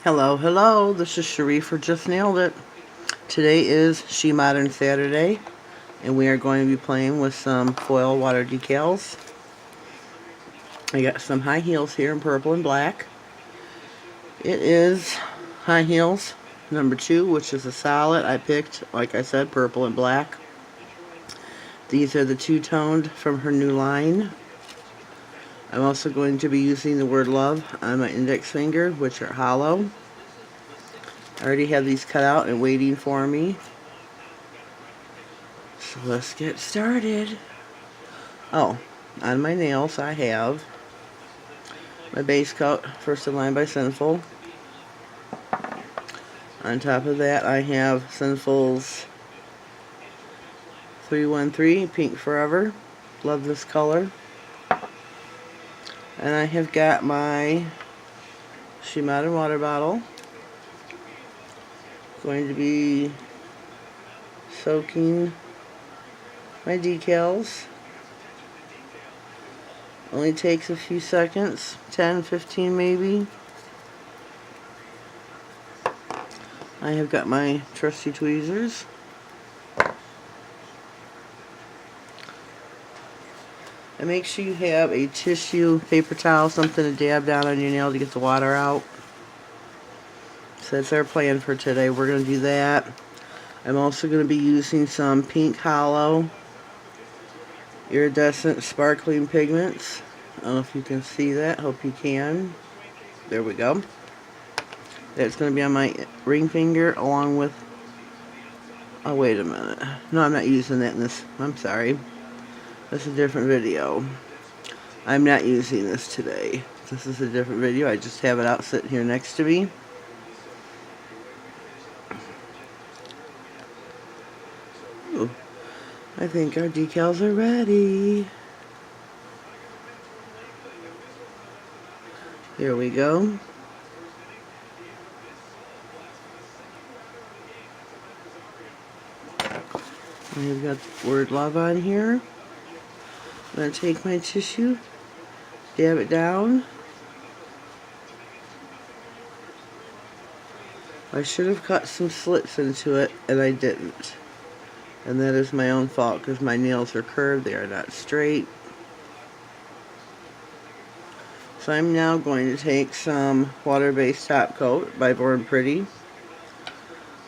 Hello, hello, this is Sharif or Just Nailed It. Today is SheModern Saturday, and we are going to be playing with some foil water decals. I got some high heels here in purple and black. It is high heels number 2, which is a solid. I picked, like I said, purple and black. These are the two-toned from her new line. I'm also going to be using the word love on my index finger, which are hollow. I already have these cut out and waiting for me. So let's get started. Oh, on my nails I have my base coat, First in Line by Sinful. On top of that I have Sinful's 313 Pink Forever. Love this color. And I have got my SheModern water bottle. Going to be soaking my decals. Only takes a few seconds, 10, 15 maybe. I have got my trusty tweezers. And make sure you have a tissue, paper towel, something to dab down on your nail to get the water out. So that's our plan for today. We're going to do that. I'm also going to be using some pink hollow iridescent sparkling pigments. I don't know if you can see that. Hope you can. There we go. That's going to be on my ring finger along with... Oh, wait a minute. No, I'm not using that in this. I'm sorry. That's a different video. I'm not using this today. This is a different video. I just have it out sitting here next to me. Ooh, I think our decals are ready. Here we go. I've got the word love on here. I'm going to take my tissue, dab it down. I should have cut some slits into it, and I didn't. And that is my own fault, because my nails are curved, they are not straight. So I'm now going to take some water-based top coat by Born Pretty.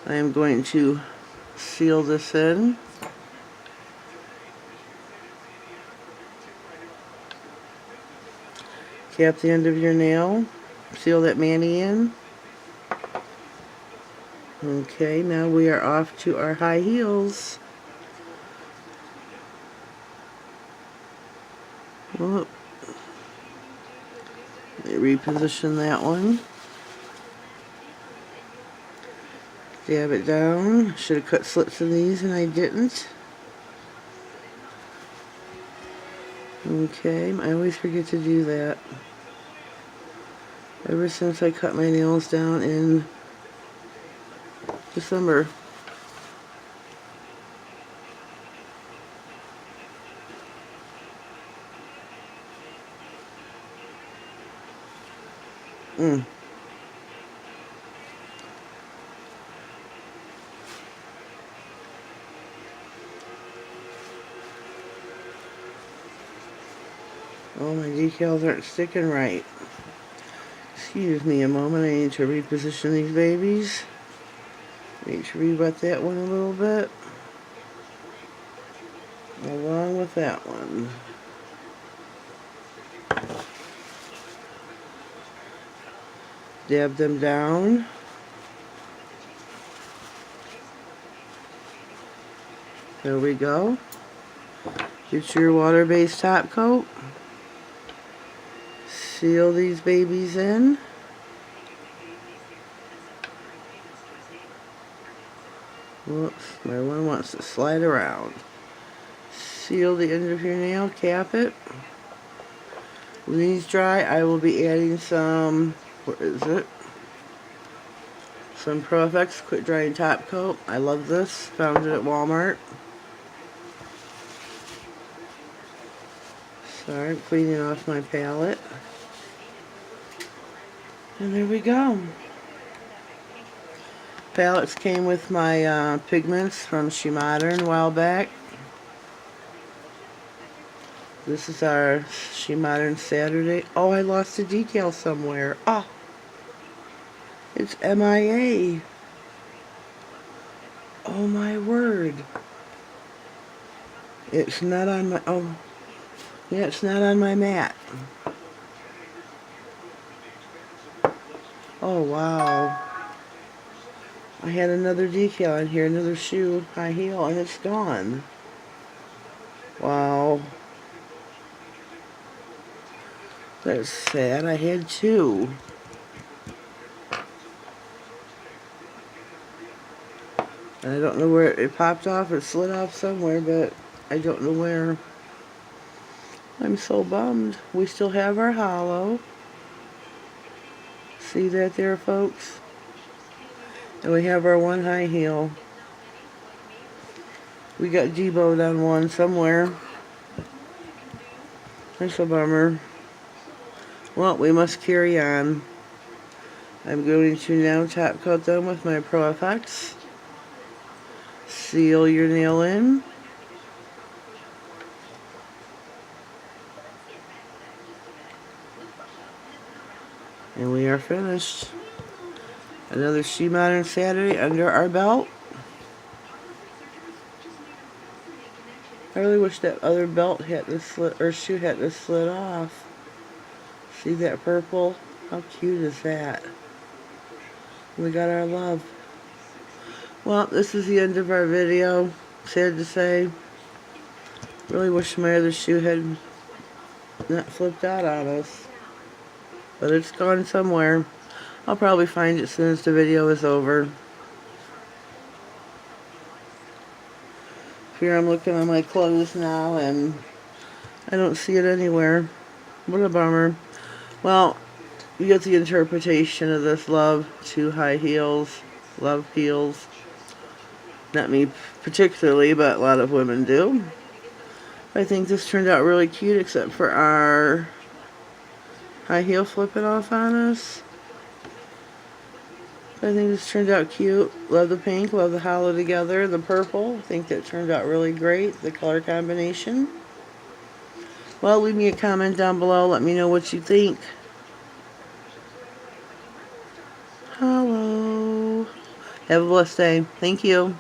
I am going to seal this in. Cap the end of your nail. Seal that mani in. Okay, now we are off to our high heels. Whoop. Let me reposition that one. Dab it down. Should have cut slits in these and I didn't. Okay, I always forget to do that. Ever since I cut my nails down in December. Oh, my decals aren't sticking right. Excuse me a moment, I need to reposition these babies. I need to re-wet that one a little bit. Along with that one. Dab them down. There we go. Get your water-based top coat. Seal these babies in. Whoops, my one wants to slide around. Seal the end of your nail, cap it. When these dry, I will be adding some, where is it? Some Pro FX Quick Drying Top Coat. I love this. Found it at Walmart. Sorry, I'm cleaning off my palette. And there we go. Palettes came with my pigments from SheModern a while back. This is our SheModern Saturday. Oh, I lost a decal somewhere. Oh, it's MIA. Oh my word. It's not on my, oh, yeah, it's not on my mat. Oh wow. I had another decal in here, another shoe, high heel, and it's gone. Wow. That's sad. I had two. And I don't know where it popped off or slid off somewhere, but I don't know where. I'm so bummed. We still have our hollow. See that there, folks? And we have our one high heel. We got deboed on one somewhere. That's a bummer. Well, we must carry on. I'm going to now top coat them with my Pro Effects. Seal your nail in. And we are finished. Another SheModern Saturday under our belt. I really wish that other belt had this slid, or shoe had this slid off. See that purple? How cute is that? We got our love. Well, this is the end of our video. Sad to say. Really wish my other shoe had not flipped out on us. But it's gone somewhere. I'll probably find it as soon as the video is over. Here I'm looking at my clothes now and I don't see it anywhere. What a bummer. Well, you get the interpretation of this love. Two high heels. Love heels. Not me particularly, but a lot of women do. I think this turned out really cute except for our high heel flipping off on us. I think this turned out cute. Love the pink, love the hollow together. The purple, I think that turned out really great. The color combination. Well, leave me a comment down below. Let me know what you think. Hello. Have a blessed day. Thank you.